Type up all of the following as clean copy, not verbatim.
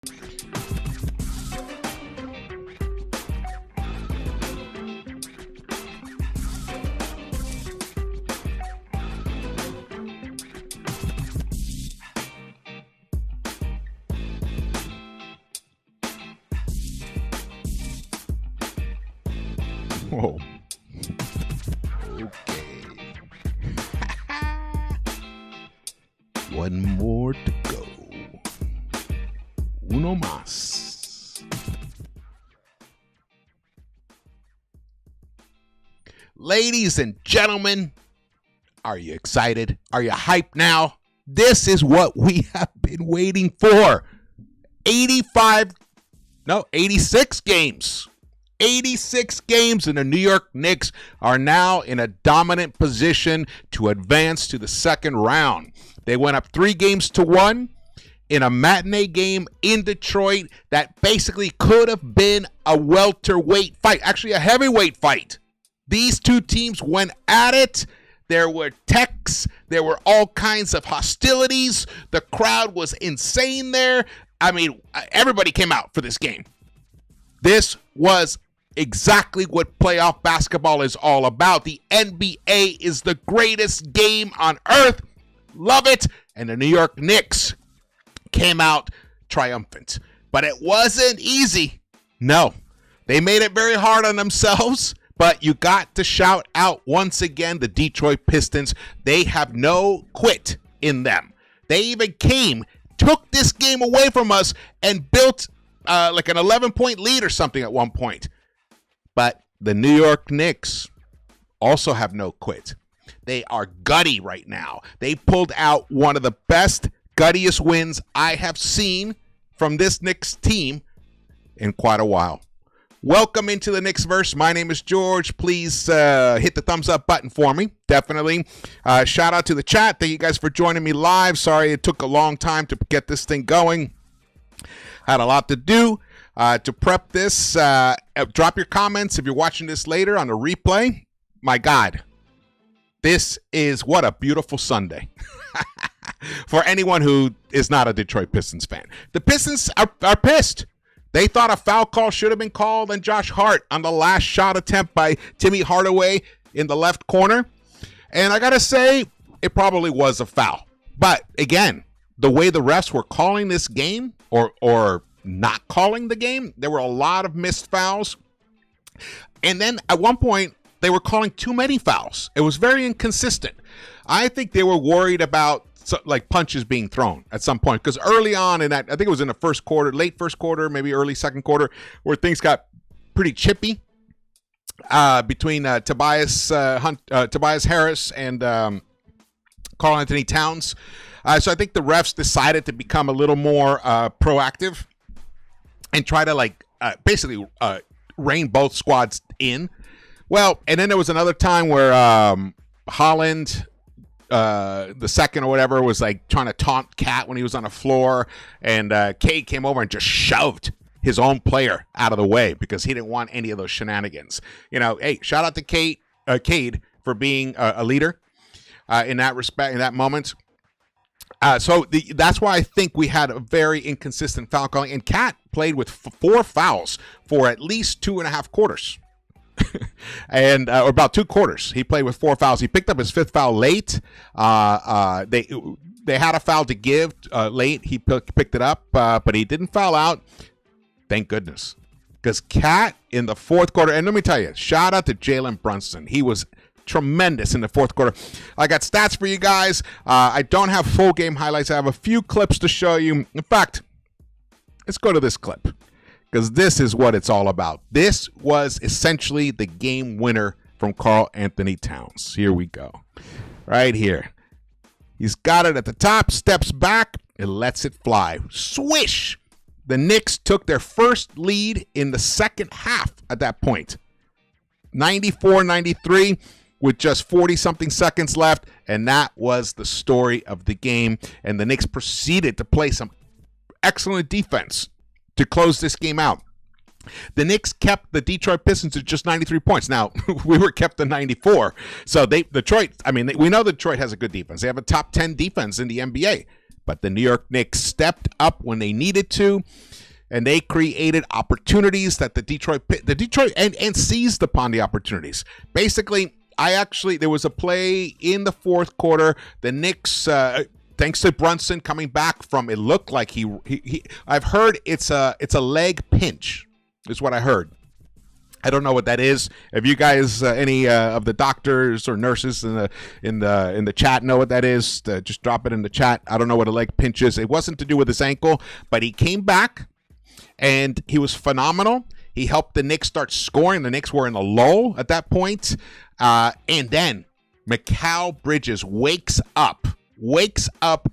Whoa. Okay. One more to go. Uno más. Ladies and gentlemen, are you excited? Are you hyped now? This is what we have been waiting for. 86 games. 86 games, and the New York Knicks are now in a dominant position to advance to the second round. They went up 3-1 in a matinee game in Detroit that basically could have been a welterweight fight, actually a heavyweight fight. These two teams went at it. There were texts. There were all kinds of hostilities. The crowd was insane there. I mean, everybody came out for this game. This was exactly what playoff basketball is all about. The NBA is the greatest game on earth. Love it. And the New York Knicks came out triumphant. But it wasn't easy. No. They made it very hard on themselves. But you got to shout out once again the Detroit Pistons. They have no quit in them. They even took this game away from us and built like an 11-point lead or something at one point. But the New York Knicks also have no quit. They are gutty right now. They pulled out one of the best, guttiest wins I have seen from this Knicks team in quite a while. Welcome into the Knicks-Verse. My name is George. Please hit the thumbs up button for me. Definitely. Shout out to the chat. Thank you guys for joining me live. Sorry it took a long time to get this thing going. Had a lot to do to prep this. Drop your comments if you're watching this later on the replay. My God, this is what a beautiful Sunday for anyone who is not a Detroit Pistons fan. The Pistons are pissed. They thought a foul call should have been called on Josh Hart on the last shot attempt by Timmy Hardaway in the left corner. And I got to say, it probably was a foul. But again, the way the refs were calling this game or not calling the game, there were a lot of missed fouls. And then at one point, they were calling too many fouls. It was very inconsistent. I think they were worried about like punches being thrown at some point, because early on in that, I think it was in the first quarter, late first quarter, maybe early second quarter, where things got pretty chippy between Tobias Harris and Karl Anthony Towns. So I think the refs decided to become a little more proactive and try to basically rein both squads in. Well, and then there was another time where Holland, the second or whatever, was like trying to taunt Cat when he was on the floor, and Cade came over and just shoved his own player out of the way because he didn't want any of those shenanigans. You know, hey, shout out to Cade for being a leader in that respect, in that moment. So that's why I think we had a very inconsistent foul calling, and Cat played with 4 fouls for at least 2.5 quarters. And or about 2 quarters, he played with 4 fouls. He picked up his 5th foul late. They had a foul to give late. He picked it up, but he didn't foul out. Thank goodness, because Cat in the 4th quarter. And let me tell you, shout out to Jalen Brunson. He was tremendous in the 4th quarter. I got stats for you guys. I don't have full game highlights. I have a few clips to show you. In fact, let's go to this clip, because this is what it's all about. This was essentially the game winner from Karl Anthony Towns. Here we go. Right here. He's got it at the top, steps back, and lets it fly. Swish! The Knicks took their first lead in the second half at that point. 94-93 with just 40-something seconds left, and that was the story of the game. And the Knicks proceeded to play some excellent defense to close this game out. The Knicks kept the Detroit Pistons to just 93 points. Now, we were kept to 94. So Detroit, I mean, we know Detroit has a good defense. They have a top 10 defense in the NBA. But the New York Knicks stepped up when they needed to. and they created opportunities that the Detroit and seized upon the opportunities. Basically, there was a play in the fourth quarter. The Knicks, thanks to Brunson coming back from, it looked like I've heard it's a leg pinch, is what I heard. I don't know what that is. If you guys, any of the doctors or nurses in the chat know what that is, just drop it in the chat. I don't know what a leg pinch is. It wasn't to do with his ankle, but he came back and he was phenomenal. He helped the Knicks start scoring. The Knicks were in a lull at that point. And then Mikal Bridges wakes up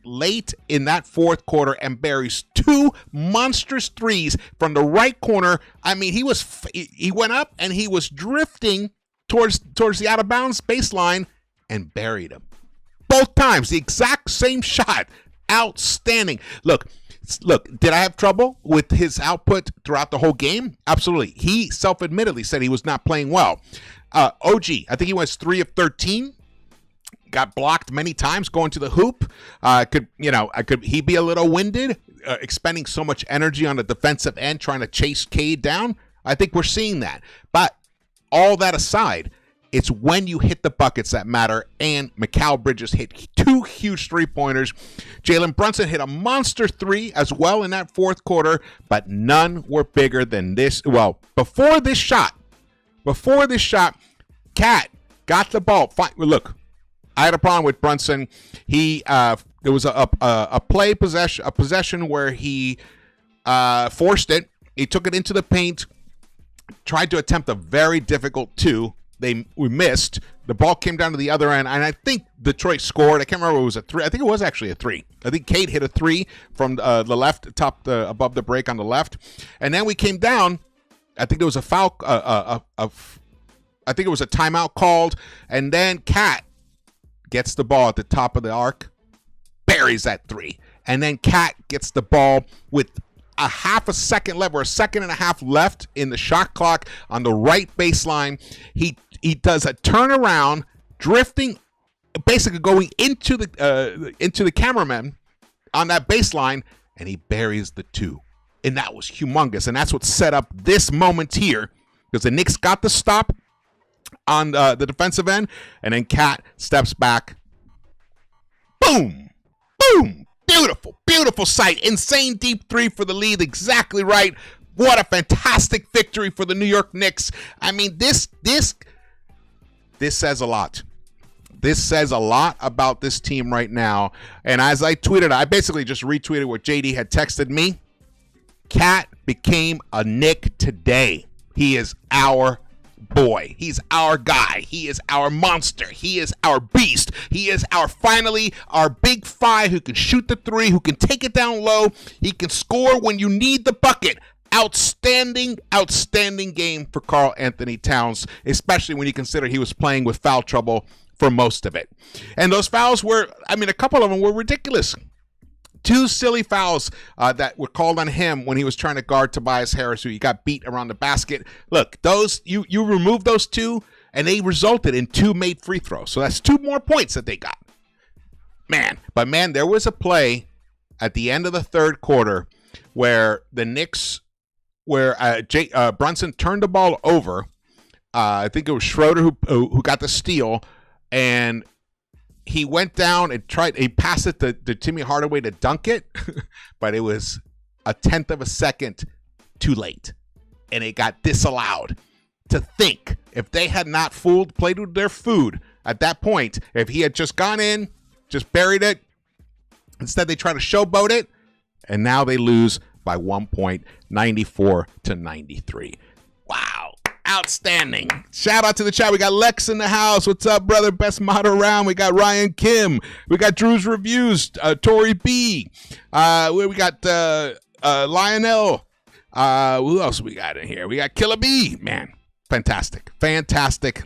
late in that fourth quarter and buries two monstrous threes from the right corner. I mean, he went up and he was drifting towards the out of bounds baseline and buried him. Both times, the exact same shot. Outstanding. Look, did I have trouble with his output throughout the whole game? Absolutely. He self-admittedly said he was not playing well. OG, I think he was 3 of 13. Got blocked many times going to the hoop. Could he be a little winded, expending so much energy on the defensive end, trying to chase Cade down? I think we're seeing that. But all that aside, it's when you hit the buckets that matter, and Mikal Bridges hit two huge three-pointers. Jalen Brunson hit a monster three as well in that fourth quarter, but none were bigger than this. Well, before this shot, Cat got the ball. Look, I had a problem with Brunson. There was a possession where he forced it. He took it into the paint, tried to attempt a very difficult two. We missed. The ball came down to the other end, and I think Detroit scored. I can't remember if it was a three. I think it was actually a three. I think Cade hit a three from the left, above the break on the left. And then we came down. I think there was a foul. I think it was a timeout called, and then Cat gets the ball at the top of the arc, buries that three, and then Cat gets the ball with a half a second left, or a second and a half left in the shot clock on the right baseline. He does a turnaround, drifting, basically going into the cameraman on that baseline, and he buries the two. And that was humongous, and that's what set up this moment here, because the Knicks got the stop on the defensive end, and then Cat steps back. Boom! Boom! Beautiful sight. Insane deep three for the lead. Exactly right. What a fantastic victory for the New York Knicks. I mean, this says a lot. This says a lot about this team right now. And as I tweeted, I basically just retweeted what JD had texted me. Cat became a Knick today. He is our boy. He's our guy. He is our monster. He is our beast. He is finally our big five who can shoot the three, who can take it down low. He can score when you need the bucket. Outstanding game for Karl Anthony Towns, especially when you consider he was playing with foul trouble for most of it. And those fouls were, a couple of them were ridiculous. Two silly fouls that were called on him when he was trying to guard Tobias Harris, who he got beat around the basket. Look, those you remove those two, and they resulted in two made free throws. So that's 2 more points that they got. Man, there was a play at the end of the third quarter where the Knicks, Brunson turned the ball over. I think it was Schroeder who got the steal, and he went down and he passed it to Timmy Hardaway to dunk it, but it was a 1/10 of a second too late, and it got disallowed. To think, if they had not played with their food at that point, if he had just gone in, just buried it, instead they try to showboat it, and now they lose by 1 point, 94-93. Wow. Outstanding. Shout out to the chat. We got Lex in the house. What's up, brother? Best mod around. We got Ryan Kim. We got Drew's Reviews. Tori B. We got Lionel. Who else we got in here? We got Killer B. Man, fantastic.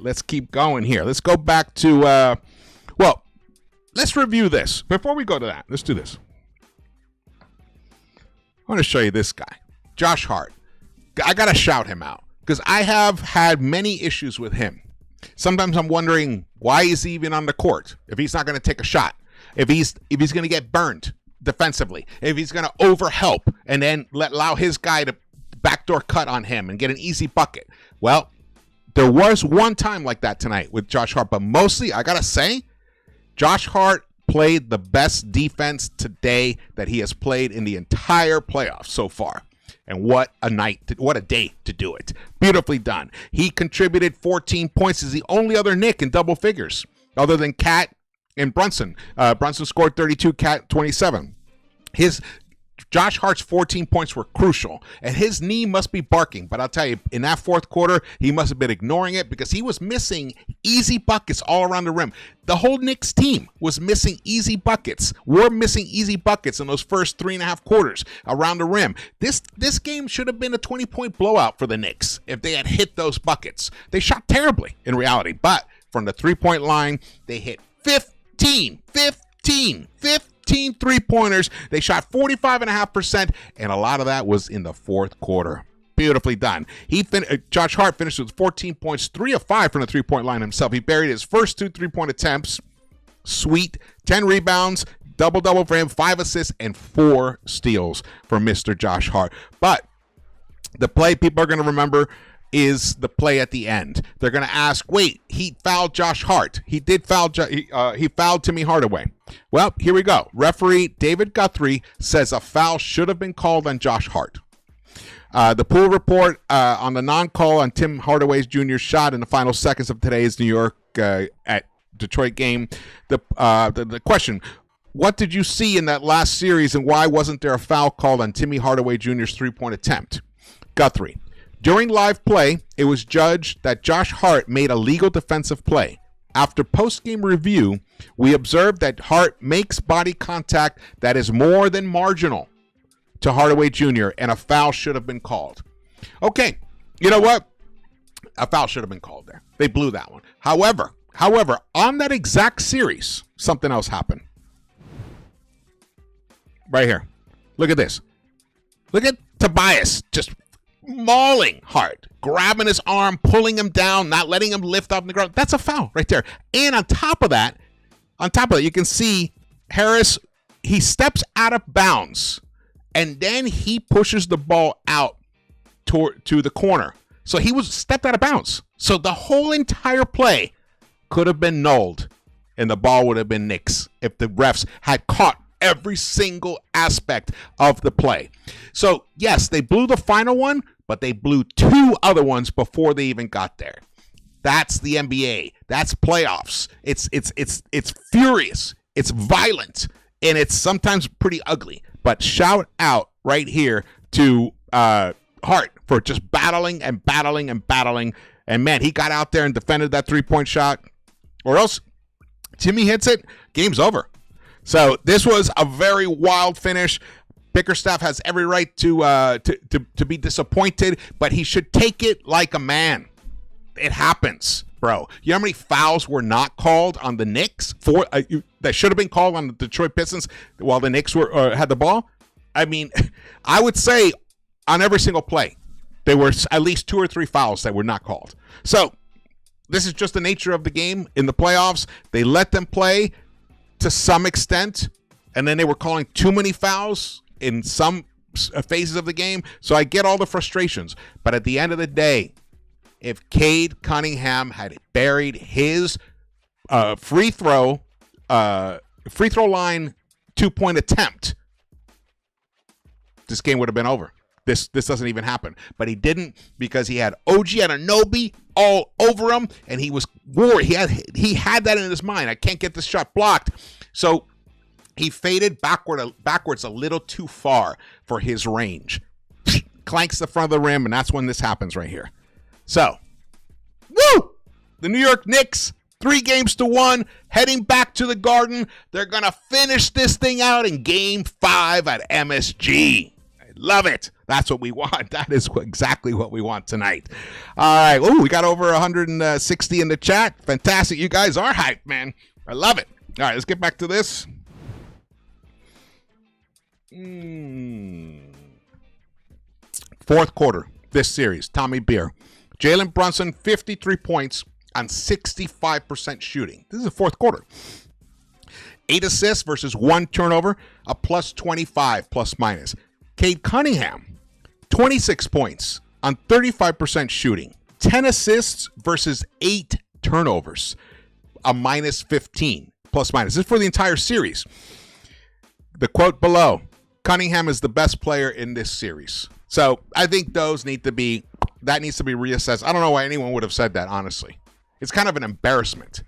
Let's keep going here. Let's go back to, let's review this. Before we go to that, let's do this. I want to show you this guy, Josh Hart. I got to shout him out, because I have had many issues with him. Sometimes I'm wondering, why is he even on the court if he's not going to take a shot? If he's going to get burned, defensively, if he's going to overhelp and then allow his guy to backdoor cut on him and get an easy bucket. Well, there was one time like that tonight with Josh Hart, but mostly, I got to say, Josh Hart played the best defense today that he has played in the entire playoffs so far. And what a night, what a day to do it. Beautifully done. He contributed 14 points. He's the only other Knick in double figures other than Cat and Brunson. Brunson scored 32, Cat 27. Josh Hart's 14 points were crucial, and his knee must be barking. But I'll tell you, in that fourth quarter, he must have been ignoring it because he was missing easy buckets all around the rim. The whole Knicks team was missing easy buckets. We're missing easy buckets in those first 3.5 quarters around the rim. This game should have been a 20-point blowout for the Knicks if they had hit those buckets. They shot terribly in reality, but from the three-point line, they hit 15 three-pointers. They shot 45.5%, and a lot of that was in the fourth quarter. Beautifully done. Josh Hart finished with 14 points, 3 of 5 from the three-point line himself. He buried his first 2 three-point attempts. Sweet. 10 rebounds, double-double for him, 5 assists, and 4 steals for Mr. Josh Hart. But the play people are going to remember is the play at the end. They're going to ask, wait, he fouled Josh Hart. He did foul. He fouled Timmy Hardaway. Well, here we go. Referee David GUTTY says a foul should have been called on Josh Hart. The pool report on the non-call on Tim Hardaway Jr.'s shot in the final seconds of today's New York at Detroit game. The question, what did you see in that last series and why wasn't there a foul called on Timmy Hardaway Jr.'s three-point attempt? GUTTY. During live play, it was judged that Josh Hart made a legal defensive play. After post-game review, we observed that Hart makes body contact that is more than marginal to Hardaway Jr., and a foul should have been called. Okay, you know what? A foul should have been called there. They blew that one. However, on that exact series, something else happened. Right here. Look at this. Look at Tobias just mauling Hart, grabbing his arm, pulling him down, not letting him lift off the ground. That's a foul right there. And on top of that, you can see Harris, he steps out of bounds, and then he pushes the ball out to the corner. So he was stepped out of bounds. So the whole entire play could have been nulled, and the ball would have been Knicks if the refs had caught every single aspect of the play. So yes, they blew the final one, but they blew 2 other ones before they even got there. That's the NBA. That's playoffs. It's furious. It's violent, and it's sometimes pretty ugly. But shout out right here to Hart for just battling. And man, he got out there and defended that three-point shot, or else Timmy hits it, game's over. So this was a very wild finish. Bickerstaff has every right to be disappointed, but he should take it like a man. It happens, bro. You know how many fouls were not called on the Knicks that should have been called on the Detroit Pistons while the Knicks had the ball? I mean, I would say on every single play there were at least 2 or 3 fouls that were not called. So this is just the nature of the game in the playoffs. They let them play to some extent, and then they were calling too many fouls in some phases of the game. So I get all the frustrations, but at the end of the day, if Cade Cunningham had buried his free throw line 2-point attempt, this game would have been over. This doesn't even happen, but he didn't because he had OG Anunoby all over him, and he was worried. He had that in his mind. I can't get this shot blocked, so he faded backwards a little too far for his range. Clanks the front of the rim, and that's when this happens right here. So, woo! The New York Knicks, 3-1, heading back to the Garden. They're gonna finish this thing out in Game 5 at MSG. Love it. That's what we want. That is exactly what we want tonight. All right. Oh, we got over 160 in the chat. Fantastic. You guys are hyped, man. I love it. All right, let's get back to this. Fourth quarter, this series, Tommy Beer. Jalen Brunson, 53 points on 65% shooting. This is the fourth quarter. 8 assists versus 1 turnover, a plus 25 plus minus. Cade Cunningham, 26 points on 35% shooting, 10 assists versus 8 turnovers, a minus 15 plus minus. This is for the entire series. The quote below, Cunningham is the best player in this series. So I think that needs to be reassessed. I don't know why anyone would have said that, honestly. It's kind of an embarrassment.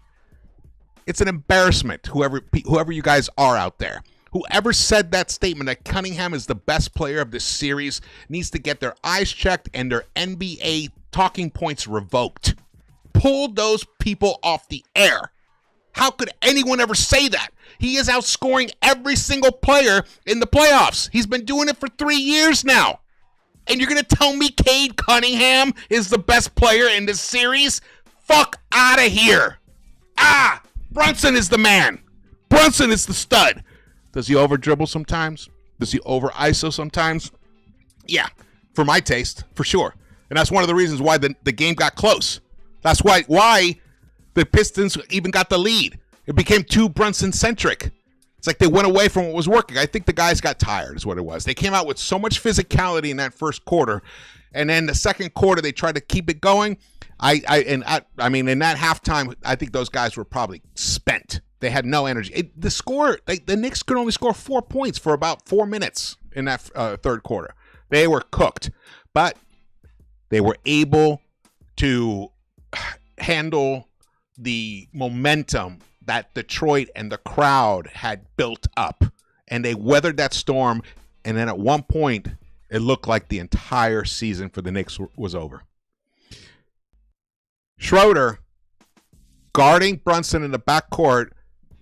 It's an embarrassment, whoever you guys are out there. Whoever said that statement that Cunningham is the best player of this series needs to get their eyes checked and their NBA talking points revoked. Pull those people off the air. How could anyone ever say that? He is outscoring every single player in the playoffs. He's been doing it for 3 years now. And you're going to tell me Cade Cunningham is the best player in this series? Fuck out of here. Brunson is the man. Brunson is the stud. Does he over dribble sometimes? Does he over ISO sometimes? Yeah, for my taste, for sure. And that's one of the reasons why the game got close. That's why the Pistons even got the lead. It became too Brunson-centric. It's like they went away from what was working. I think the guys got tired is what it was. They came out with so much physicality in that first quarter. And then the second quarter, they tried to keep it going. I mean, in that halftime, I think those guys were probably spent. They had no energy. The Knicks could only score 4 points for about 4 minutes in that third quarter. They were cooked. But they were able to handle the momentum that Detroit and the crowd had built up. And they weathered that storm. And then at one point, it looked like the entire season for the Knicks was over. Schroeder, guarding Brunson in the backcourt,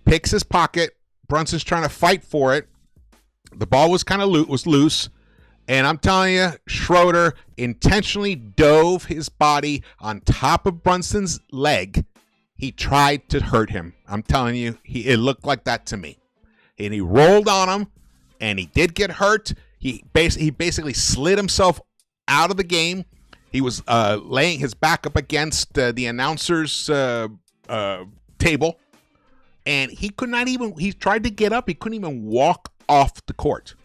picks his pocket. Brunson's trying to fight for it. The ball was kind of loose. And I'm telling you, Schroeder intentionally dove his body on top of Brunson's leg. He tried to hurt him. I'm telling you, it looked like that to me. And he rolled on him, and he did get hurt. He basically slid himself out of the game. He was laying his back up against the announcer's table, and he could not even. He tried to get up. He couldn't even walk off the court.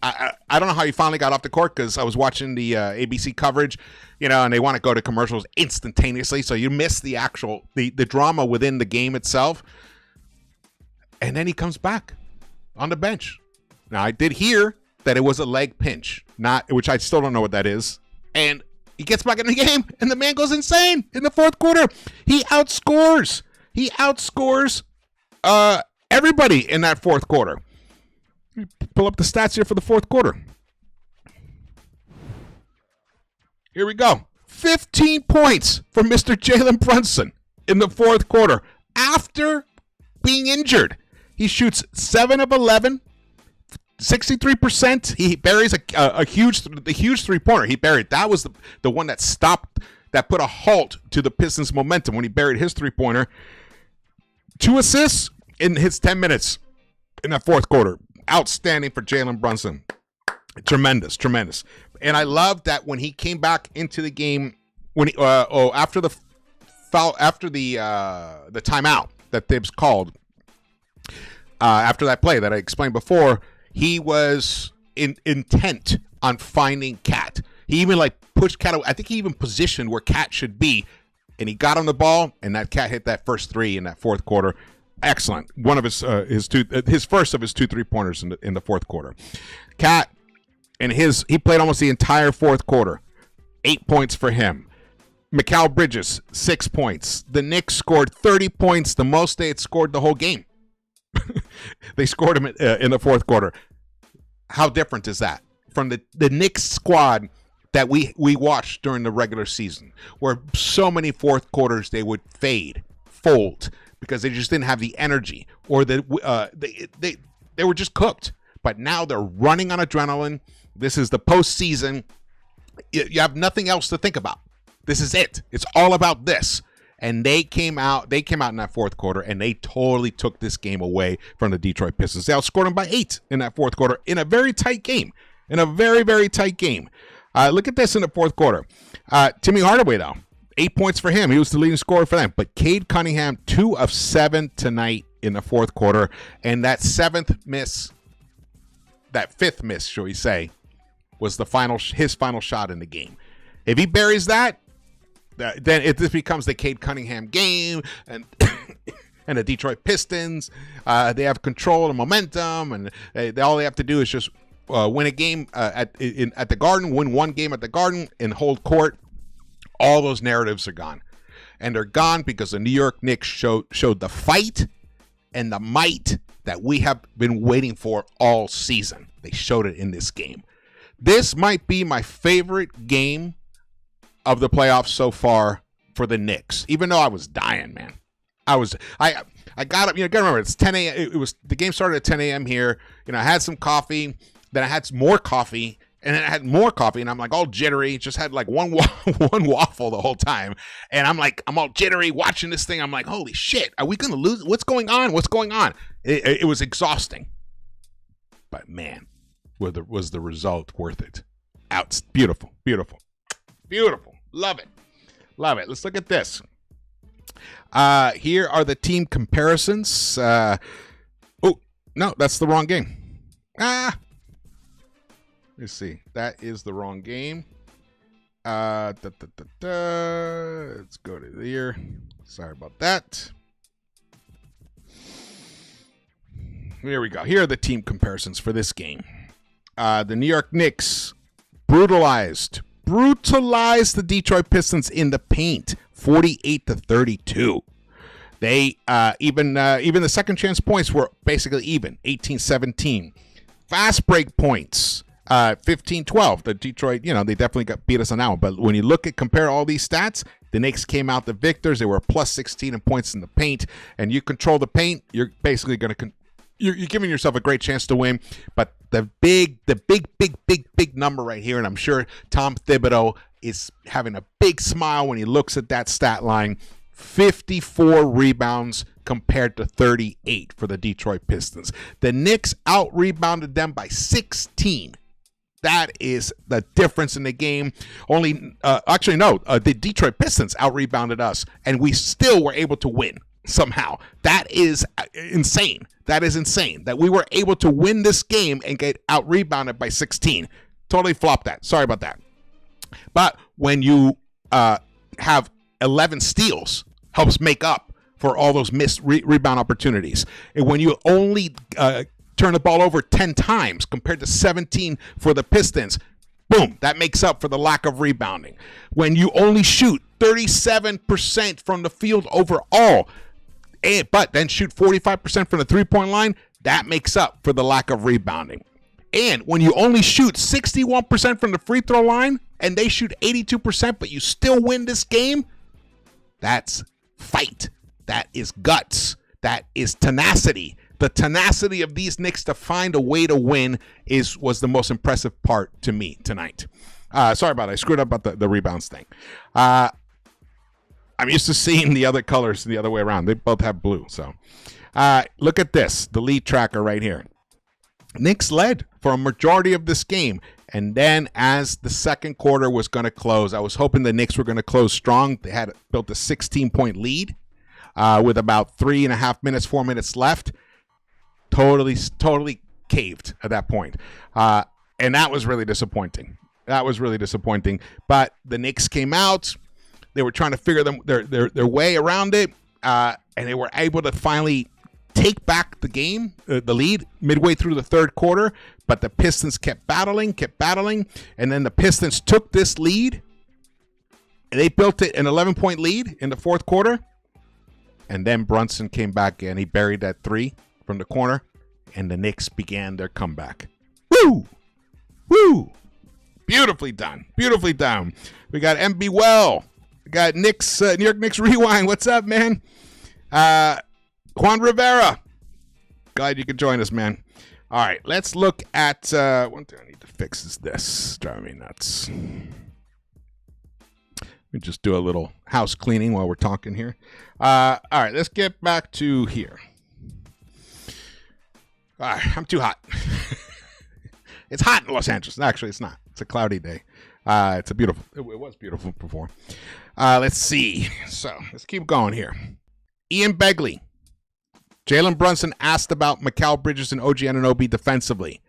I don't know how he finally got off the court because I was watching the ABC coverage, and they want to go to commercials instantaneously, so you miss the actual the drama within the game itself. And then he comes back on the bench. Now I did hear that it was a leg pinch, which I still don't know what that is. And he gets back in the game, and the man goes insane in the fourth quarter. He outscores everybody in that fourth quarter. Pull up the stats here for the fourth quarter. Here we go. 15 points from Mr. Jalen Brunson in the fourth quarter. After being injured, he shoots 7 of 11, 63%. He buries a huge three-pointer. He buried. That was the one that stopped, that put a halt to the Pistons' momentum when he buried his three-pointer. 2 assists in his 10 minutes in that fourth quarter. Outstanding for Jalen Brunson. Tremendous. And I love that when he came back into the game, when after the foul, after the timeout that Thibs called, after that play that I explained before, he was intent on finding Cat. He even pushed Cat. I think he even positioned where Cat should be, and he got on the ball, and that Cat hit that first three in that fourth quarter. Excellent. One of his first of his 2 3-pointers in the fourth quarter. Cat and he played almost the entire fourth quarter. 8 points for him. Mikal Bridges, 6 points. The Knicks scored 30 points, the most they had scored the whole game. They scored him in the fourth quarter. How different is that from the Knicks squad that we watched during the regular season, where so many fourth quarters they would fold, because they just didn't have the energy, or they were just cooked. But now they're running on adrenaline. This is the postseason. You have nothing else to think about. This is it. It's all about this. And they came out in that fourth quarter, and they totally took this game away from the Detroit Pistons. They outscored them by 8 in that fourth quarter in a very tight game. In a very, very tight game. Look at this in the fourth quarter. Timmy Hardaway, though. 8 points for him. He was the leading scorer for them. But Cade Cunningham, 2 of 7 tonight in the fourth quarter, and that fifth miss, shall we say, was his final shot in the game. If he buries that, then this becomes the Cade Cunningham game, and and the Detroit Pistons, they have control and momentum, and all they have to do is just win a game at the Garden, win one game at the Garden, and hold court. All those narratives are gone, and they're gone because the New York Knicks showed the fight and the might that we have been waiting for all season. They showed it in this game. This might be my favorite game of the playoffs so far for the Knicks, even though I was dying, man. I got up, gotta remember, it's 10 a.m. The game started at 10 a.m. here. I had some coffee, then I had some more coffee, and then I had more coffee, and I'm like all jittery, just had like one waffle the whole time. And I'm all jittery watching this thing. I'm like, holy shit, are we going to lose? What's going on? It was exhausting. But man, was the result worth it? Beautiful. Love it. Let's look at this. Here are the team comparisons. Oh, no, that's the wrong game. Let's see. That is the wrong game. Let's go to here. Sorry about that. Here we go. Here are the team comparisons for this game. The New York Knicks brutalized the Detroit Pistons in the paint, 48-32. They even the second chance points were basically even, 18-17. Fast break points, 15-12. The Detroit, they definitely beat us on that one. But when you compare all these stats, the Knicks came out the victors. They were plus 16 in points in the paint, and you control the paint. You're basically you're giving yourself a great chance to win. But the big number right here, and I'm sure Tom Thibodeau is having a big smile when he looks at that stat line. 54 rebounds compared to 38 for the Detroit Pistons. The Knicks out-rebounded them by 16. That is the difference in the game. The Detroit Pistons out-rebounded us, and we still were able to win somehow. That is insane. That we were able to win this game and get out-rebounded by 16. Totally flopped that. Sorry about that. But when you have 11 steals, helps make up for all those missed rebound opportunities. And when you only turn the ball over 10 times compared to 17 for the Pistons, boom, that makes up for the lack of rebounding. When you only shoot 37% from the field overall, but then shoot 45% from the three-point line, that makes up for the lack of rebounding. And when you only shoot 61% from the free throw line and they shoot 82%, but you still win this game, that's fight. That is guts. That is tenacity. The tenacity of these Knicks to find a way to win was the most impressive part to me tonight. Sorry about it. I screwed up about the rebounds thing. I'm used to seeing the other colors the other way around. They both have blue. So look at this, the lead tracker right here. Knicks led for a majority of this game. And then as the second quarter was going to close, I was hoping the Knicks were going to close strong. They had built a 16-point lead with about 4 minutes left. Totally caved at that point. And that was really disappointing. But the Knicks came out. They were trying to figure their way around it. And they were able to finally take back the game, the lead midway through the third quarter. But the Pistons kept battling. And then the Pistons took this lead. And they built it an 11-point lead in the fourth quarter. And then Brunson came back and he buried that three from the corner. And the Knicks began their comeback. Woo! Beautifully done. We got MB Well. We got New York Knicks Rewind. What's up, man? Juan Rivera. Glad you could join us, man. All right, let's look at one thing I need to fix is this. It's driving me nuts. Let me just do a little house cleaning while we're talking here. All right, let's get back to here. All right, I'm too hot. It's hot in Los Angeles. Actually, it's not. It's a cloudy day. It was beautiful before. Let's see. So let's keep going here. Ian Begley. Jalen Brunson asked about Mikal Bridges and OG Anunoby defensively.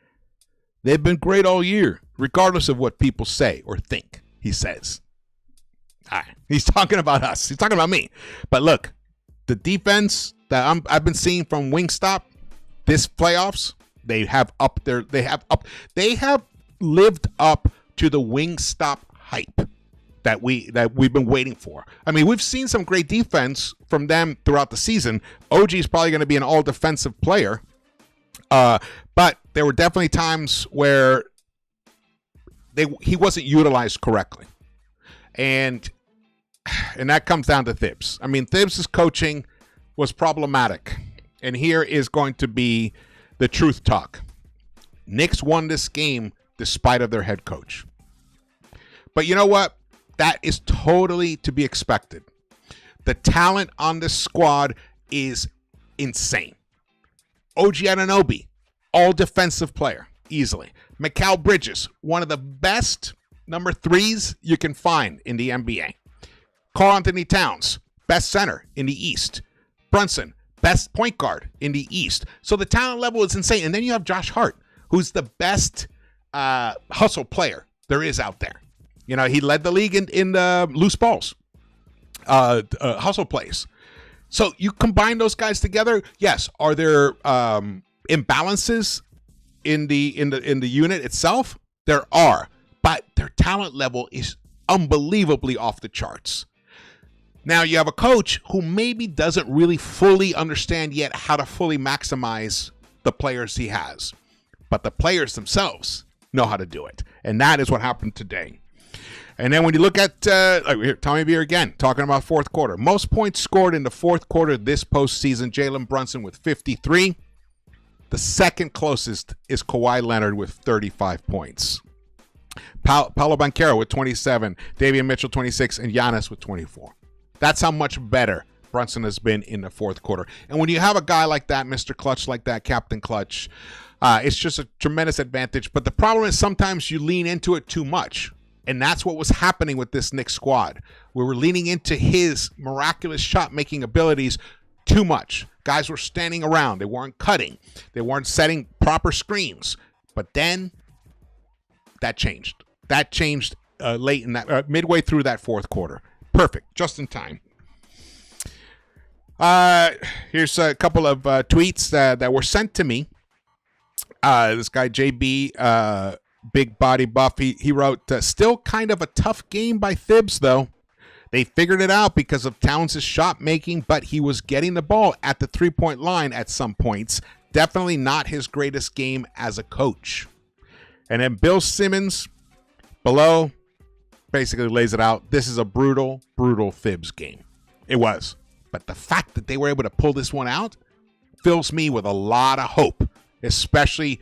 They've been great all year, regardless of what people say or think, he says. All right. He's talking about us. He's talking about me. But look, the defense that I've been seeing from Wingstop this playoffs, they have lived up to the Wingstop hype that we've been waiting for. I mean, we've seen some great defense from them throughout the season. OG is probably going to be an all defensive player. But there were definitely times where he wasn't utilized correctly. And that comes down to Thibs. I mean, Thibs' coaching was problematic. And here is going to be the truth talk. Knicks won this game despite of their head coach. But you know what? That is totally to be expected. The talent on this squad is insane. OG Anunoby, all defensive player, easily. Mikal Bridges, one of the best number 3s you can find in the NBA. Karl-Anthony Towns, best center in the East. Brunson, best point guard in the East. So the talent level is insane. And then you have Josh Hart, who's the best hustle player there is out there. You know, he led the league in loose balls, hustle plays. So you combine those guys together. Yes, are there imbalances in the unit itself? There are, but their talent level is unbelievably off the charts. Now you have a coach who maybe doesn't really fully understand yet how to fully maximize the players he has, but the players themselves know how to do it, and that is what happened today. And then when you look at Tommy Beer again, talking about fourth quarter. Most points scored in the fourth quarter this postseason, Jalen Brunson with 53. The second closest is Kawhi Leonard with 35 points. Paolo Banchero with 27, Davion Mitchell 26, and Giannis with 24. That's how much better Brunson has been in the fourth quarter. And when you have a guy like that, Mr. Clutch like that, Captain Clutch, it's just a tremendous advantage. But the problem is sometimes you lean into it too much. And that's what was happening with this Knicks squad. We were leaning into his miraculous shot-making abilities too much. Guys were standing around. They weren't cutting. They weren't setting proper screens. But then that changed. That changed late in that midway through that fourth quarter. Perfect, just in time. Here's a couple of tweets that were sent to me. This guy JB. Big body buff. He wrote, still kind of a tough game by Thibs, though. They figured it out because of Towns' shot making, but he was getting the ball at the three-point line at some points. Definitely not his greatest game as a coach. And then Bill Simmons below basically lays it out. This is a brutal, brutal Thibs game. It was. But the fact that they were able to pull this one out fills me with a lot of hope, especially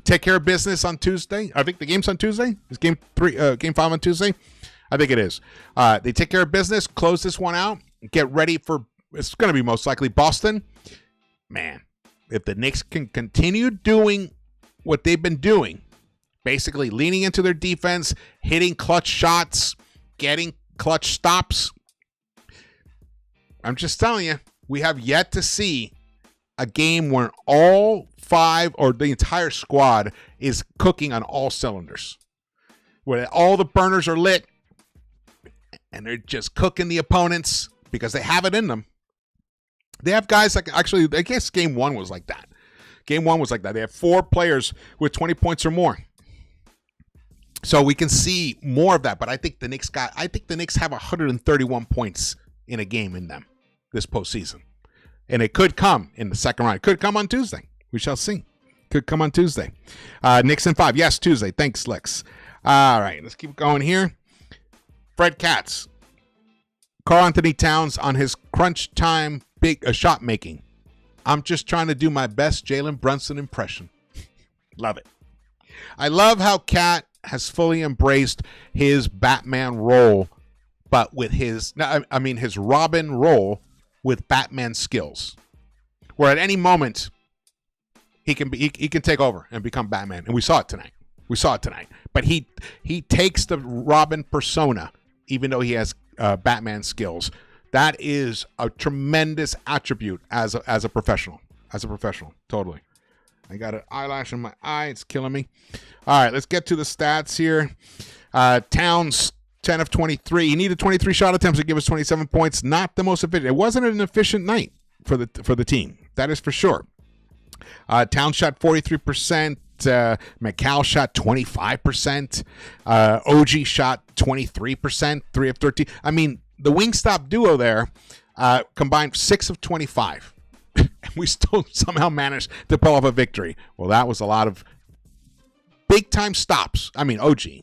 take care of business on Tuesday. I think the game's on Tuesday. Is game 5 on Tuesday? I think it is. They take care of business, close this one out, get ready for, it's going to be most likely Boston. Man, if the Knicks can continue doing what they've been doing, basically leaning into their defense, hitting clutch shots, getting clutch stops, I'm just telling you, we have yet to see a game where all 5 or the entire squad is cooking on all cylinders, where all the burners are lit and they're just cooking the opponents because they have it in them. They have guys like, actually, I guess game 1 was like that. Game 1 was like that. They have 4 players with 20 points or more. So we can see more of that, but I think the Knicks have 131 points in a game in them this postseason. And it could come in the second round. It could come on Tuesday. We shall see. Could come on Tuesday. Knicks in 5. Yes, Tuesday. Thanks, Lex. All right, let's keep going here. Fred Katz. Karl-Anthony Towns on his crunch time big shot making. I'm just trying to do my best Jalen Brunson impression. Love it. I love how Kat has fully embraced his Batman role, but with his Robin role with Batman skills, where at any moment he can take over and become Batman, and we saw it tonight. But he takes the Robin persona, even though he has Batman skills. That is a tremendous attribute as a professional. Totally. I got an eyelash in my eye. It's killing me. All right, let's get to the stats here. Towns, 10 of 23. He needed 23 shot attempts to give us 27 points. Not the most efficient. It wasn't an efficient night for the team. That is for sure. Towns shot 43%. McCall shot 25%. OG shot 23%, 3 of 13. I mean, the Wingstop duo there combined 6 of 25. And we still somehow managed to pull off a victory. Well, that was a lot of big-time stops. I mean, OG's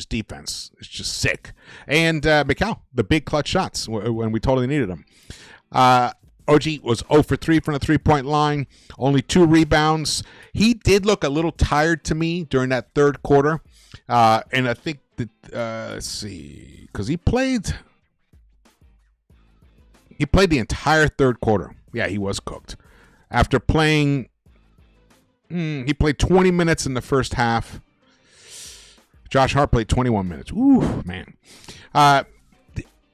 defense is just sick. And McCall, the big clutch shots when we totally needed them. OG was 0 for 3 from the three-point line, only 2 rebounds. He did look a little tired to me during that third quarter. And I think that, let's see, because he played the entire third quarter. Yeah, he was cooked. After playing, he played 20 minutes in the first half. Josh Hart played 21 minutes. Ooh, man.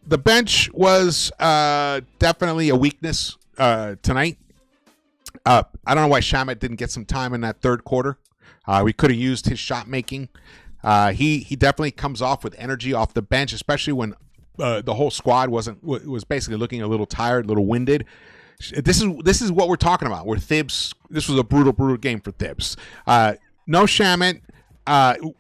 The bench was definitely a weakness tonight. I don't know why Shamet didn't get some time in that third quarter. We could have used his shot making. He definitely comes off with energy off the bench, especially when the whole squad was basically looking a little tired, a little winded. This is what we're talking about. Where Thibs, this was a brutal game for Thibs. No Shamet.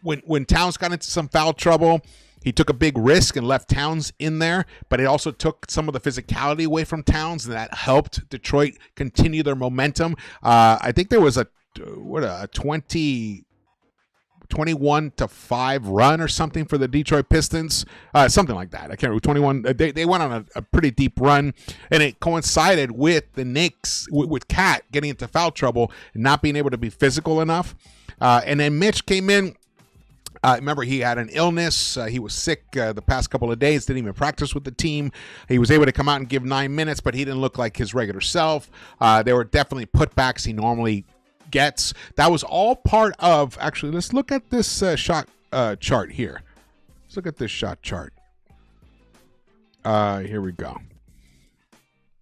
When Towns got into some foul trouble, he took a big risk and left Towns in there, but it also took some of the physicality away from Towns, and that helped Detroit continue their momentum. I think there was a 21-5 run or something for the Detroit Pistons, something like that. I can't remember. 21. They went on a pretty deep run, and it coincided with the Knicks with Cat getting into foul trouble and not being able to be physical enough. And then Mitch came in. Remember, he had an illness. He was sick the past couple of days, didn't even practice with the team. He was able to come out and give 9 minutes, but he didn't look like his regular self. There were definitely putbacks he normally gets. That was all part of, actually, let's look at this shot chart here. Let's look at this shot chart. Here we go.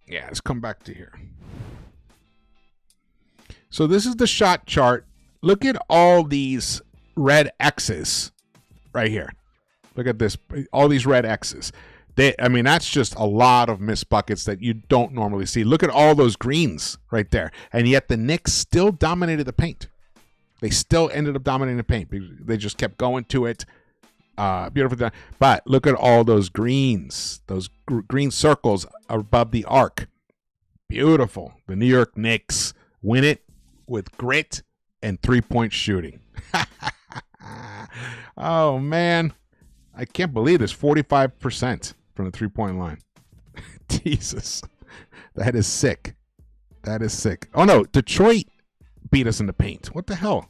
Yeah, let's come back to here. So this is the shot chart. Look at all these red X's right here. Look at this. All these red X's. That's just a lot of missed buckets that you don't normally see. Look at all those greens right there. And yet the Knicks still dominated the paint. They still ended up dominating the paint. They just kept going to it. Beautiful. But look at all those greens. Those green circles above the arc. Beautiful. The New York Knicks win it with grit and three-point shooting. Oh, man. I can't believe this. 45% from the three-point line. Jesus. That is sick. That is sick. Oh, no. Detroit beat us in the paint. What the hell?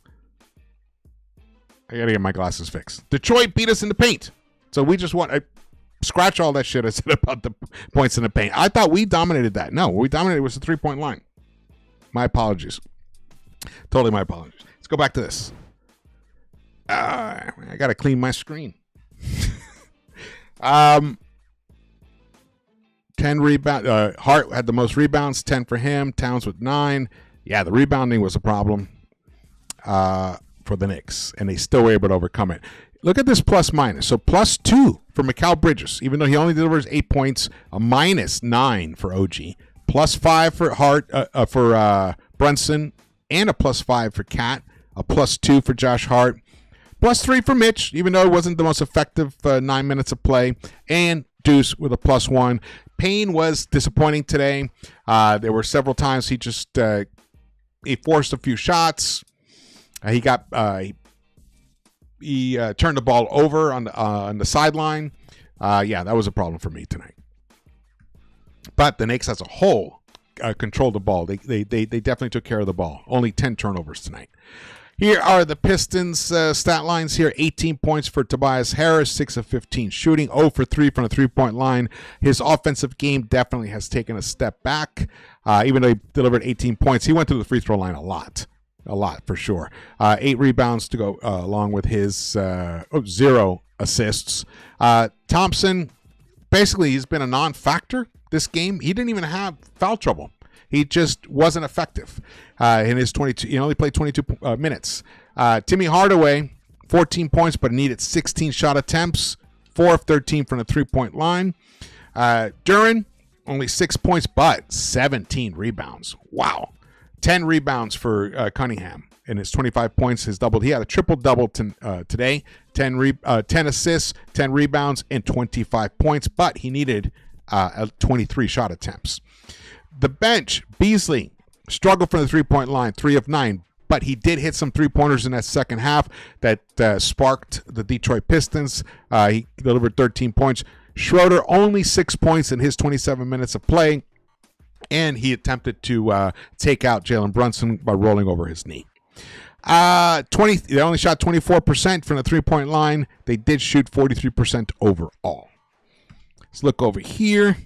I got to get my glasses fixed. Detroit beat us in the paint. So we just want to scratch all that shit I said about the points in the paint. I thought we dominated that. No, what we dominated was the three-point line. My apologies. Totally my apologies. Let's go back to this. I got to clean my screen. 10 rebound. Hart had the most rebounds, 10 for him. Towns with 9. Yeah, the rebounding was a problem for the Knicks, and they still were able to overcome it. Look at this plus minus. So plus 2 for Mikal Bridges, even though he only delivers 8 points. A minus 9 for OG. Plus 5 for Hart for Brunson, and a plus 5 for Cat. A plus 2 for Josh Hart. Plus 3 for Mitch, even though it wasn't the most effective 9 minutes of play. And Deuce with a plus 1. Payne was disappointing today. There were several times he just he forced a few shots. He turned the ball over on the sideline. Yeah, that was a problem for me tonight. But the Knicks as a whole controlled the ball. They definitely took care of the ball. Only 10 turnovers tonight. Here are the Pistons stat lines here. 18 points for Tobias Harris, 6 of 15 shooting, 0 for 3 from the three-point line. His offensive game definitely has taken a step back. Even though he delivered 18 points, he went to the free throw line a lot for sure. 8 rebounds to go along with his 0 assists. Thompson basically he's been a non-factor this game. He didn't even have foul trouble. He just wasn't effective in his 22. He only played 22 minutes. Timmy Hardaway, 14 points, but needed 16 shot attempts, 4 of 13 from the three-point line. Duren, only 6 points, but 17 rebounds. Wow. 10 rebounds for Cunningham in his 25 points, his double. He had a triple-double today, 10 assists, 10 rebounds, and 25 points, but he needed 23 shot attempts. The bench, Beasley, struggled from the three-point line, 3 of 9, but he did hit some three-pointers in that second half that sparked the Detroit Pistons. He delivered 13 points. Schroeder, only 6 points in his 27 minutes of play, and he attempted to take out Jalen Brunson by rolling over his knee. They only shot 24% from the three-point line. They did shoot 43% overall. Let's look over here.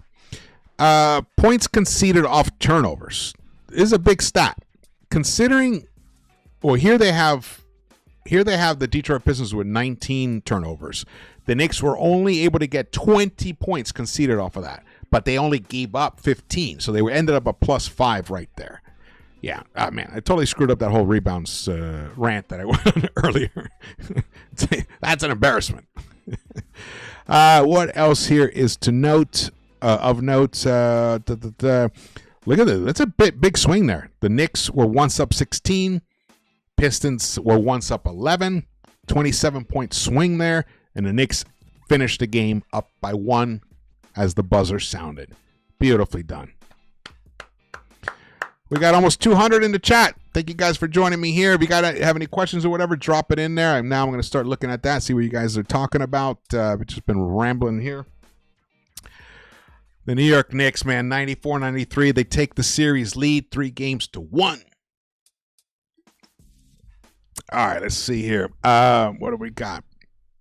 Points conceded off turnovers. This is a big stat. Considering, well, here they have the Detroit Pistons with 19 turnovers. The Knicks were only able to get 20 points conceded off of that, but they only gave up 15, so they ended up a +5 right there. Yeah, man, I totally screwed up that whole rebounds rant that I went on earlier. That's an embarrassment. What else here is to note? Of note, look at this. That's a big swing there. The Knicks were once up 16. Pistons were once up 11. 27-point swing there. And the Knicks finished the game up by 1 as the buzzer sounded. Beautifully done. We got almost 200 in the chat. Thank you guys for joining me here. If you have any questions or whatever, drop it in there. Now I'm going to start looking at that, see what you guys are talking about. We've just been rambling here. The New York Knicks, man, 94-93. They take the series lead 3-1. All right, let's see here. What do we got?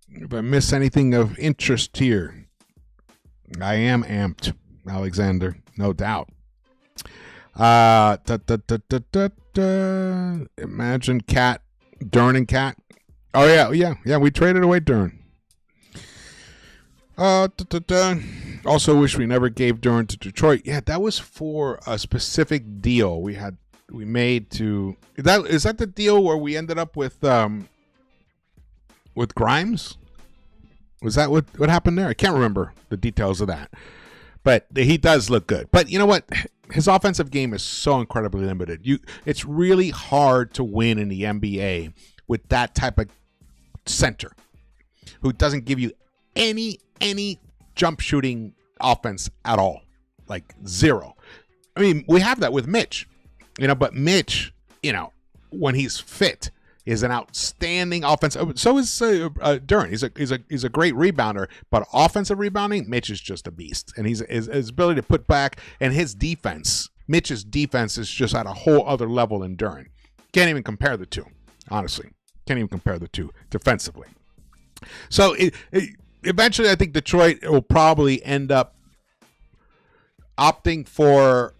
If I miss anything of interest here, I am amped, Alexander, no doubt. Imagine Cat, Duren and Cat. Oh, yeah, we traded away Duren. Also wish we never gave Duren to Detroit. Yeah, that was for a specific deal we made to. Is that the deal where we ended up with Grimes? Was that what happened there? I can't remember the details of that. But he does look good. But you know what? His offensive game is so incredibly limited. It's really hard to win in the NBA with that type of center who doesn't give you any jump shooting offense at all, like zero. I mean, we have that with Mitch, but Mitch, when he's fit, is an outstanding offense. So is Duren. He's a great rebounder, but offensive rebounding, Mitch is just a beast, and his ability to put back and his defense. Mitch's defense is just at a whole other level than Duren. Can't even compare the two, honestly. Can't even compare the two defensively. So eventually, I think Detroit will probably end up opting for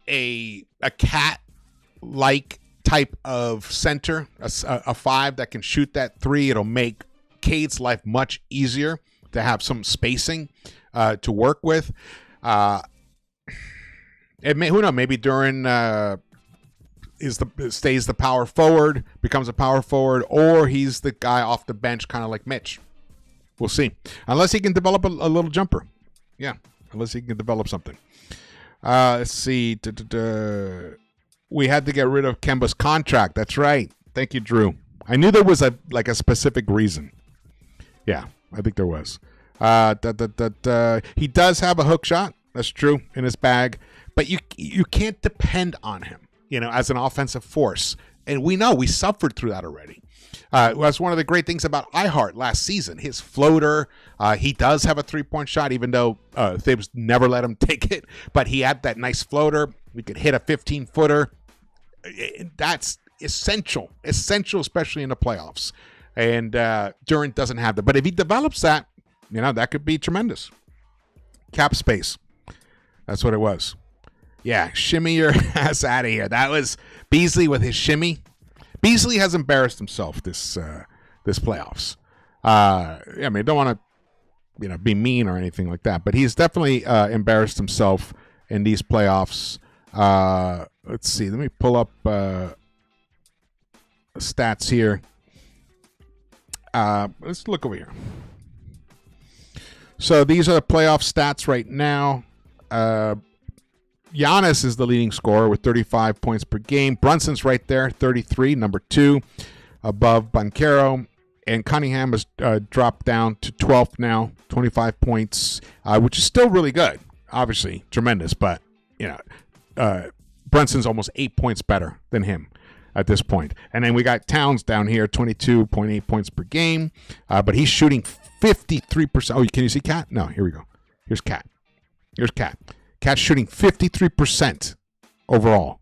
a Cat-like type of center, a 5 that can shoot that 3. It'll make Cade's life much easier to have some spacing to work with. Who knows? Maybe Duren stays the power forward, becomes a power forward, or he's the guy off the bench, kind of like Mitch. We'll see. Unless he can develop a little jumper. Yeah, unless he can develop something. Let's see. We had to get rid of Kemba's contract. That's right. Thank you, Drew. I knew there was a specific reason. Yeah, I think there was. He does have a hook shot. That's true, in his bag. But you can't depend on him, as an offensive force. And we know we suffered through that already. That's one of the great things about iHeart last season. His floater, he does have a three-point shot, even though Thibs never let him take it. But he had that nice floater. We could hit a 15-footer. That's essential, especially in the playoffs. And Duren doesn't have that. But if he develops that, that could be tremendous. Cap space. That's what it was. Yeah, shimmy your ass out of here. That was Beasley with his shimmy. Beasley has embarrassed himself this playoffs. I mean, don't want to be mean or anything like that, but he's definitely embarrassed himself in these playoffs. Let's see. Let me pull up stats here. Let's look over here. So these are the playoff stats right now. Giannis is the leading scorer with 35 points per game. Brunson's right there, 33, number 2, above Banchero. And Cunningham has dropped down to 12th now, 25 points, which is still really good. Obviously, tremendous. But, Brunson's almost 8 points better than him at this point. And then we got Towns down here, 22.8 points per game. But he's shooting 53%. Oh, can you see Cat? No, here we go. Here's Cat. Cat's shooting 53% overall.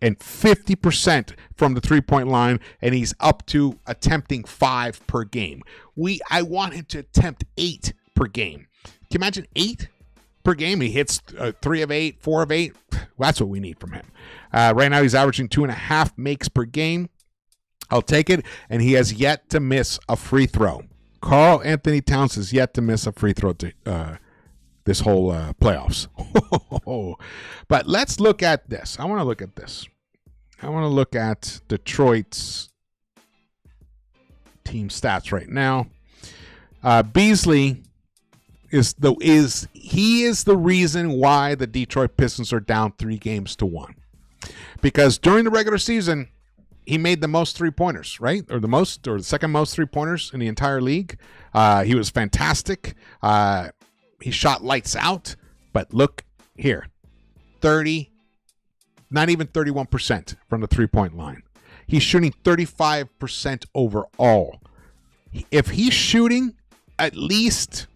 And 50% from the three-point line, and he's up to attempting 5 per game. I want him to attempt 8 per game. Can you imagine 8 per game? He hits 3 of 8, 4 of 8. Well, that's what we need from him. Right now, he's averaging 2.5 makes per game. I'll take it, and he has yet to miss a free throw. Karl Anthony Towns has yet to miss a free throw this whole playoffs. But let's look at this. I want to look at this. I want to look at Detroit's team stats right now. Beasley is the reason why the Detroit Pistons are down 3-1. Because during the regular season, he made the most three-pointers, right? Or the second most three-pointers in the entire league. He was fantastic. He shot lights out. But look here. Not even 31% from the three-point line. He's shooting 35% overall. If he's shooting at least,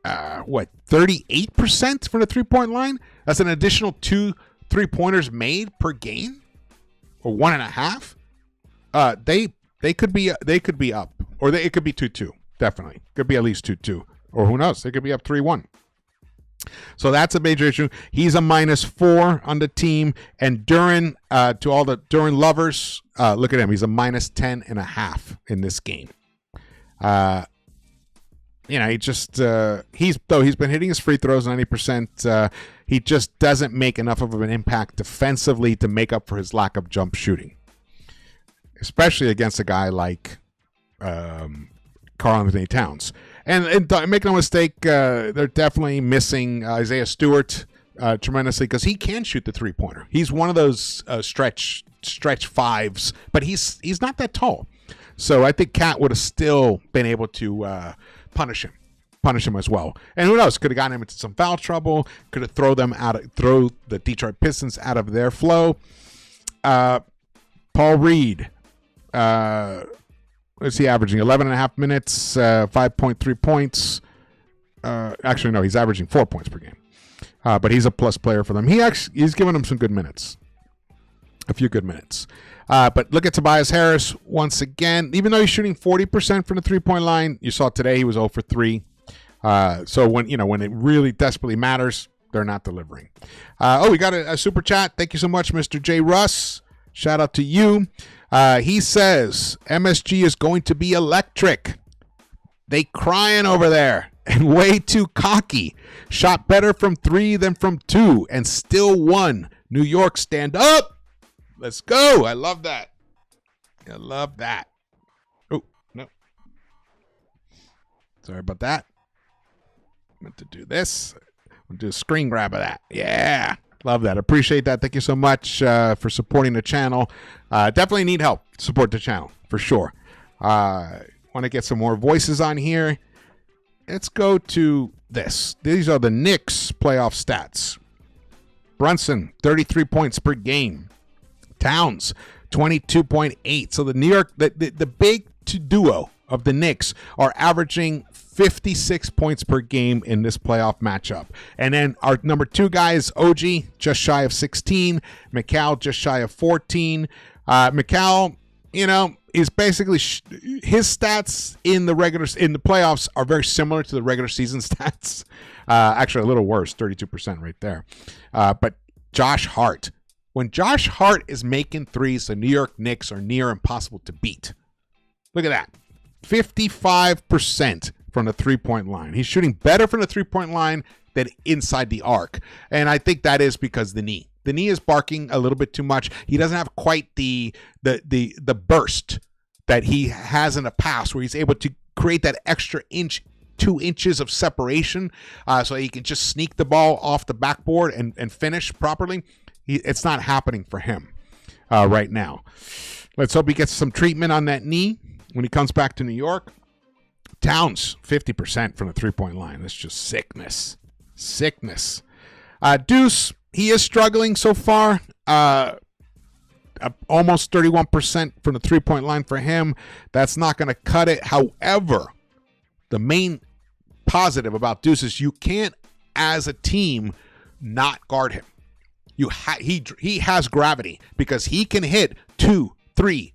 38% from the three-point line, that's an additional 2 3-pointers made per game, or 1.5. They could be up, or it could be 2-2. Definitely, could be at least 2-2, or who knows? They could be up 3-1. So that's a major issue. He's a -4 on the team. And Duran, to all the Duran lovers, look at him. He's a -10.5 in this game. He just he's been hitting his free throws 90%. He just doesn't make enough of an impact defensively to make up for his lack of jump shooting, especially against a guy like Karl Anthony Towns. And make no mistake, they're definitely missing Isaiah Stewart tremendously, because he can shoot the three-pointer. He's one of those stretch fives, but he's not that tall. So I think Cat would have still been able to punish him as well. And who knows? Could have gotten him into some foul trouble. Could have throw the Detroit Pistons out of their flow. Paul Reed. What's he averaging? 11.5 minutes, 5.3 points. Actually, no, he's averaging 4 points per game. But he's a plus player for them. He's giving them some good minutes. A few good minutes. But look at Tobias Harris once again. Even though he's shooting 40% from the three-point line, you saw today he was 0 for 3. So when it really desperately matters, they're not delivering. We got a super chat. Thank you so much, Mr. J. Russ. Shout out to you. He says MSG is going to be electric. They crying over there and way too cocky. Shot better from 3 than from 2 and still won. New York, stand up. Let's go. I love that. Oh, no. Sorry about that. I meant to do this. I'll do a screen grab of that. Yeah. Love that. Appreciate that. Thank you so much for supporting the channel. Definitely need help. Support the channel for sure. Want to get some more voices on here. Let's go to this. These are the Knicks playoff stats. Brunson, 33 points per game. Towns, 22.8. So the New York, the big duo of the Knicks are averaging 56 points per game in this playoff matchup. And then our number 2 guy is OG, just shy of 16. McCall, just shy of 14. McCall, is basically his stats in the playoffs are very similar to the regular season stats. Actually, a little worse, 32% right there. But Josh Hart. When Josh Hart is making threes, the New York Knicks are near impossible to beat. Look at that. 55% from the three-point line. He's shooting better from the three-point line than inside the arc. And I think that is because the knee. The knee is barking a little bit too much. He doesn't have quite the burst that he has in the past, where he's able to create that extra 2 inches of separation, so he can just sneak the ball off the backboard and finish properly. It's not happening for him right now. Let's hope he gets some treatment on that knee when he comes back to New York. Towns, 50% from the three-point line. That's just sickness. Sickness. Deuce, he is struggling so far. Almost 31% from the three-point line for him. That's not going to cut it. However, the main positive about Deuce is you can't, as a team, not guard him. He has gravity because he can hit 2, 3,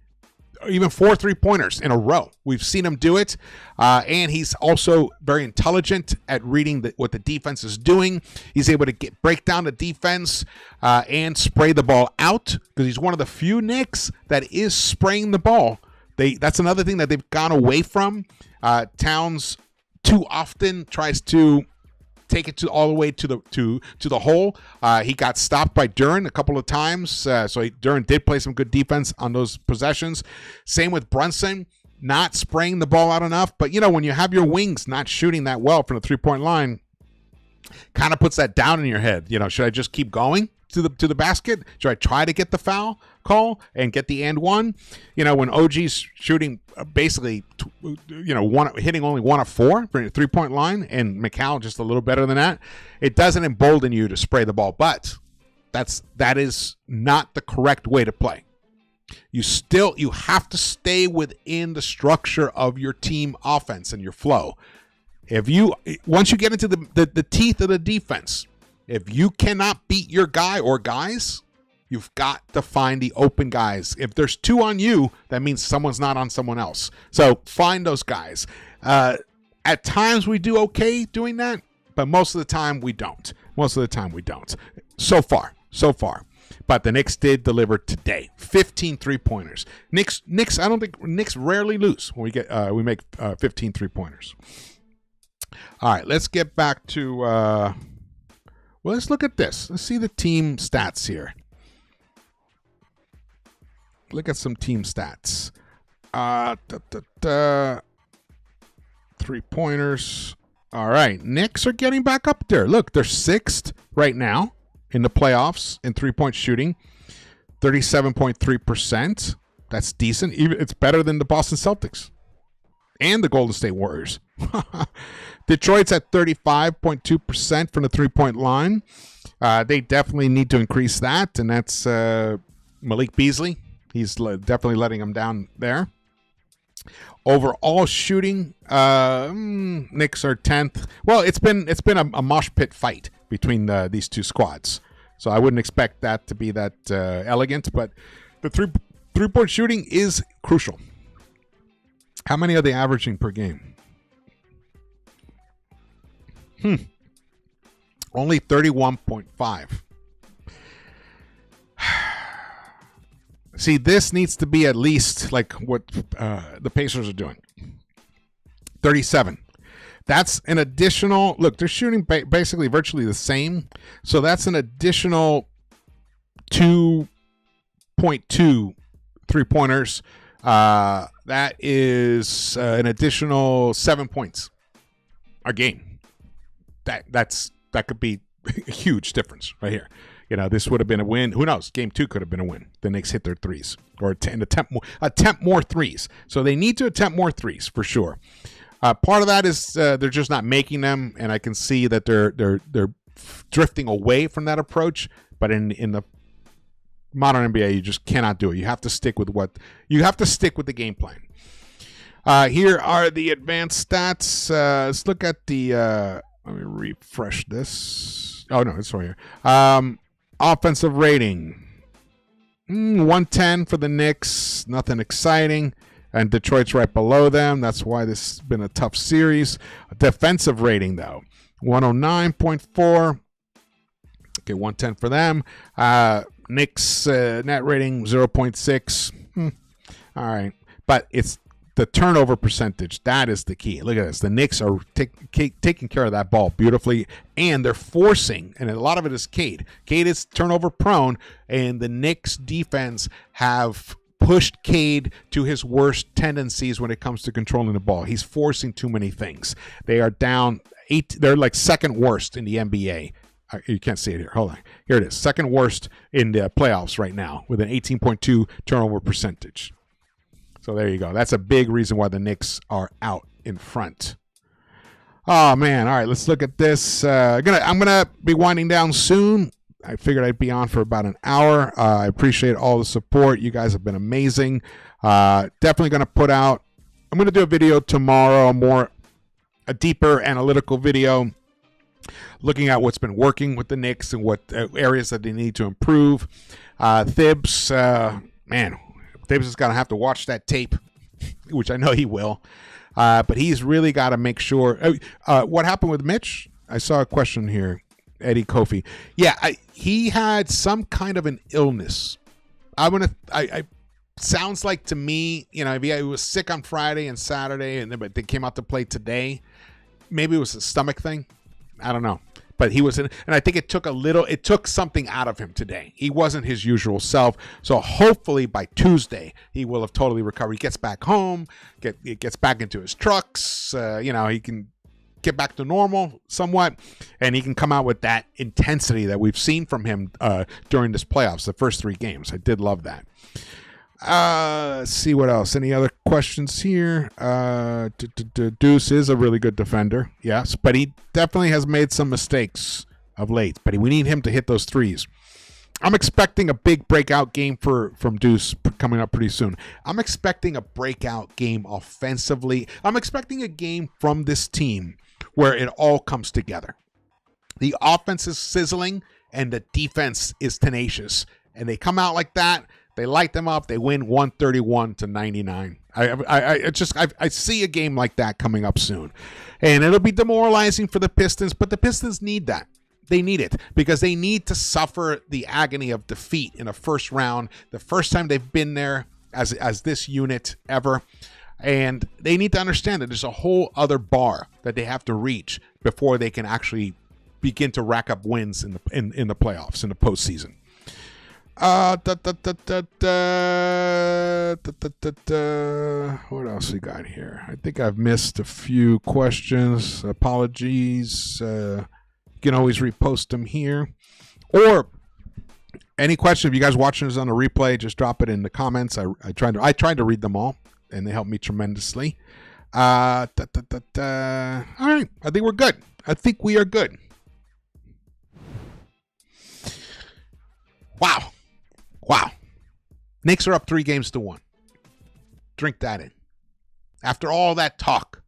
or even 4 3-pointers in a row. We've seen him do it, and he's also very intelligent at reading what the defense is doing. He's able to break down the defense and spray the ball out, because he's one of the few Knicks that is spraying the ball. That's another thing that they've gone away from. Towns too often tries to take it all the way to the hole. He got stopped by Duren a couple of times, so Duren did play some good defense on those possessions. Same with Brunson, not spraying the ball out enough. But when you have your wings not shooting that well from the three-point line, kind of puts that down in your head. Should I just keep going to the basket? Should I try to get the foul call and get the and one? When OG's shooting basically, hitting only 1 of 4 from the three-point line, and McCall just a little better than that, it doesn't embolden you to spray the ball. But that is not the correct way to play. You have to stay within the structure of your team offense and your flow. Once you get into the teeth of the defense, if you cannot beat your guy or guys, you've got to find the open guys. If there's 2 on you, that means someone's not on someone else. So find those guys. At times we do okay doing that, but most of the time we don't. So far. But the Knicks did deliver today. 15 3-pointers. Knicks. I don't think Knicks rarely lose when we make 15 3-pointers. All right, let's get back to. Let's look at this. Let's see the team stats here. Look at some team stats. 3-pointers. All right, Knicks are getting back up there. Look, they're 6th right now in the playoffs in 3-point shooting. 37.3%. That's decent. It's better than the Boston Celtics and the Golden State Warriors. Detroit's at 35.2% from the 3-point line. They definitely need to increase that, and that's Malik Beasley. He's definitely letting them down there. Overall shooting, Knicks are 10th. Well, it's been a mosh pit fight between these two squads, so I wouldn't expect that to be that elegant. But the three-point shooting is crucial. How many are they averaging per game? Only 31.5. See, this needs to be at least like what the Pacers are doing. 37. That's an additional... Look, they're shooting basically virtually the same. So that's an additional 2.2 3-pointers. That is an additional 7 points a game. That could be a huge difference right here. This would have been a win. Who knows? Game 2 could have been a win. The Knicks hit their threes or attempt more threes. So they need to attempt more threes for sure. Part of that is they're just not making them, and I can see that they're drifting away from that approach. But in the modern NBA, you just cannot do it. You have to stick with the game plan. Here are the advanced stats. Let's look at the. Let me refresh this. Oh no, it's right here. Offensive rating. 110 for the Knicks. Nothing exciting. And Detroit's right below them. That's why this has been a tough series. Defensive rating, though. 109.4. Okay, 110 for them. Knicks net rating, 0.6. All right. But it's the turnover percentage, that is the key. Look at this. The Knicks are taking care of that ball beautifully, and they're forcing, and a lot of it is Cade. Cade is turnover prone, and the Knicks defense have pushed Cade to his worst tendencies when it comes to controlling the ball. He's forcing too many things. They are down 8. They're like second worst in the NBA. You can't see it here. Hold on. Here it is. Second worst in the playoffs right now with an 18.2 turnover percentage. So there you go. That's a big reason why the Knicks are out in front. Oh, man. All right, let's look at this. I'm gonna be winding down soon. I figured I'd be on for about an hour. I appreciate all the support. You guys have been amazing. Definitely going to put out, I'm going to do a video tomorrow, a deeper analytical video, looking at what's been working with the Knicks and what areas that they need to improve. Thibs, man, Thibs is going to have to watch that tape, which I know he will. But he's really got to make sure. What happened with Mitch? I saw a question here. Eddie Kofi. Yeah, he had some kind of an illness. I sounds like to me, he was sick on Friday and Saturday, but they came out to play today. Maybe it was a stomach thing. I don't know. But he was in, and I think it took something out of him today. He wasn't his usual self. So hopefully by Tuesday, he will have totally recovered. He gets back home, gets back into his trucks. He can get back to normal somewhat, and he can come out with that intensity that we've seen from him during this playoffs, the first 3 games. I did love that. Let's see what else. Any other questions here? Deuce is a really good defender, yes, but he definitely has made some mistakes of late. But we need him to hit those threes. I'm expecting a big breakout game from Deuce coming up pretty soon. I'm expecting a breakout game offensively. I'm expecting a game from this team where it all comes together. The offense is sizzling and the defense is tenacious. And they come out like that. They light them up. They win 131-99. I see a game like that coming up soon. And it'll be demoralizing for the Pistons, but the Pistons need that. They need it because they need to suffer the agony of defeat in a first round, the first time they've been there as this unit ever. And they need to understand that there's a whole other bar that they have to reach before they can actually begin to rack up wins in the playoffs, in the postseason. What else we got here? I think I've missed a few questions. Apologies. You can always repost them here. Or any question, if you guys watching this on the replay, just drop it in the comments. I tried to read them all, and they helped me tremendously. All right. I think we're good. I think we are good. Wow. Knicks are up 3-1. Drink that in. After all that talk.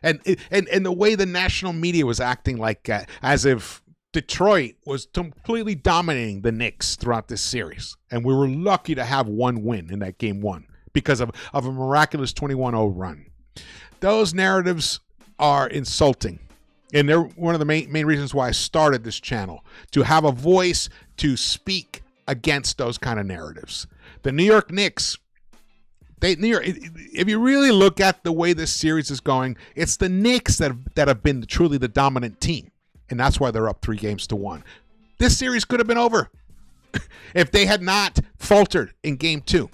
And the way the national media was acting like as if Detroit was completely dominating the Knicks throughout this series. And we were lucky to have one win in that game 1 because of a miraculous 21-0 run. Those narratives are insulting. And they're one of the main reasons why I started this channel, to have a voice to speak against those kind of narratives. The New York Knicks, if you really look at the way this series is going, it's the Knicks that have been truly the dominant team. And that's why they're up 3-1. This series could have been over if they had not faltered in game 2.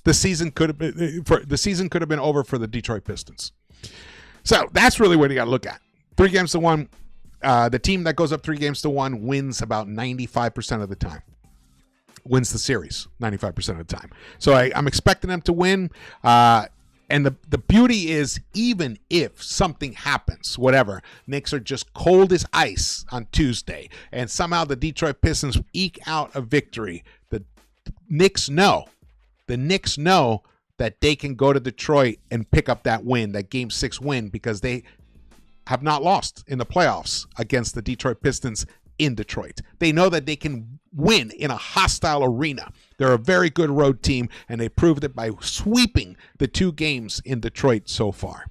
The season could have been over for the Detroit Pistons. So that's really what you got to look at. 3-1. The team that goes up 3-1 wins about 95% of the time. Wins the series 95% of the time. So I'm expecting them to win. And the beauty is, even if something happens, whatever, Knicks are just cold as ice on Tuesday, and somehow the Detroit Pistons eke out a victory, the Knicks know that they can go to Detroit and pick up that win, that Game 6 win, because they have not lost in the playoffs against the Detroit Pistons in Detroit. They know that they can win in a hostile arena. They're a very good road team, and they proved it by sweeping the 2 games in Detroit so far.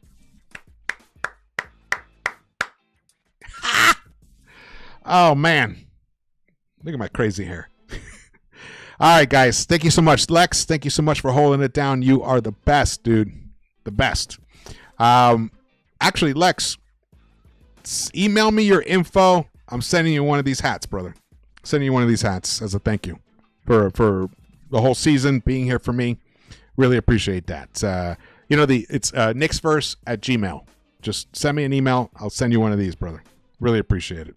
Oh, man. Look at my crazy hair. All right, guys. Thank you so much. Lex, thank you so much for holding it down. You are the best, dude. The best. Actually, Lex, email me your info. I'm sending you one of these hats, brother. Sending you one of these hats as a thank you for the whole season being here for me. Really appreciate that. It's Knicks-Verse at Gmail. Just send me an email. I'll send you one of these, brother. Really appreciate it.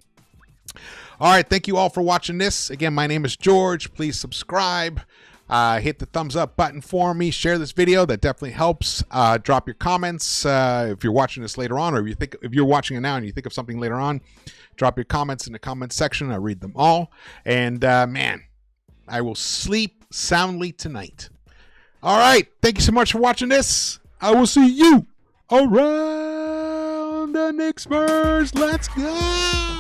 All right. Thank you all for watching this. Again, my name is George. Please subscribe. Hit the thumbs up button for me. Share this video. That definitely helps. Drop your comments if you're watching this later on, or if you're watching it now and you think of something later on. Drop your comments in the comments section. I read them all. And man, I will sleep soundly tonight. All right. Thank you so much for watching this. I will see you around the Knicks-Verse. Let's go.